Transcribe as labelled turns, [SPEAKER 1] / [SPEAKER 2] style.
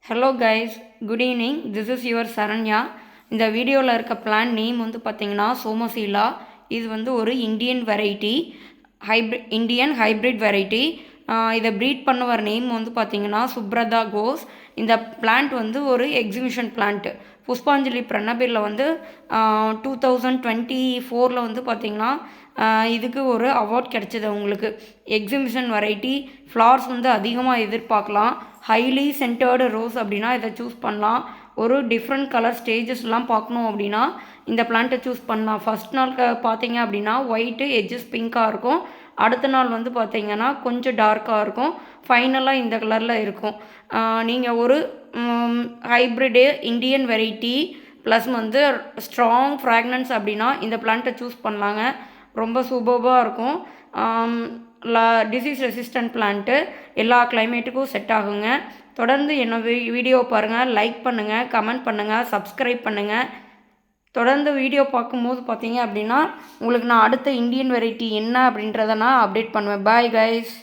[SPEAKER 1] Hello guys, good evening. This is your Saranya. இந்த வீடியோவில் இருக்க பிளான் நேம் வந்து பார்த்தீங்கன்னா சோமசீலா. இது வந்து ஒரு Indian variety, Indian hybrid variety. இதை ப்ரீட் பண்ண வர நேம் வந்து பார்த்தீங்கன்னா சுப்ரதா கோஸ். இந்த பிளான்ட் வந்து ஒரு எக்ஸிபிஷன் பிளான்ட்டு. புஷ்பாஞ்சலி பிரணபீரில் வந்து 2024 வந்து பார்த்திங்கன்னா இதுக்கு ஒரு அவார்ட் கிடச்சிது அவங்களுக்கு. எக்ஸிபிஷன் வெரைட்டி, ஃப்ளார்ஸ் வந்து அதிகமாக எதிர்பார்க்கலாம். ஹைலி சென்டர்டு ரோஸ் அப்படின்னா இதை சூஸ் பண்ணலாம். ஒரு டிஃப்ரெண்ட் கலர் ஸ்டேஜஸ்லாம் பார்க்கணும் அப்படின்னா இந்த பிளான்ட்டை சூஸ் பண்ணலாம். ஃபஸ்ட் நாள் பார்த்தீங்க அப்படின்னா ஒயிட்டு எட்ஜஸ் பிங்காக இருக்கும். அடுத்த நாள் வந்து பார்த்தீங்கன்னா கொஞ்சம் டார்க்காக இருக்கும். ஃபைனலாக இந்த கலரில் இருக்கும். நீங்கள் ஒரு ஹைப்ரிடு இந்தியன் வெரைட்டி ப்ளஸ் வந்து ஸ்ட்ராங் ஃப்ராக்னன்ஸ் அப்படின்னா இந்த பிளான்ட்டை சூஸ் பண்ணலாங்க. ரொம்ப சூப்பர்பாக இருக்கும். டிசீஸ் ரெசிஸ்டன்ட் பிளான்ட்டு, எல்லா கிளைமேட்டுக்கும் செட் ஆகுங்க. தொடர்ந்து என்ன வீடியோ பாருங்கள், லைக் பண்ணுங்கள், கமெண்ட் பண்ணுங்கள், சப்ஸ்கிரைப் பண்ணுங்கள். தொடர்ந்து வீடியோ பார்க்கும்போது பார்த்தீங்க அப்படின்னா உங்களுக்கு நான் அடுத்த இந்தியன் வெரைட்டி என்ன அப்படின்றத நான் அப்டேட் பண்ணுவேன். Bye guys.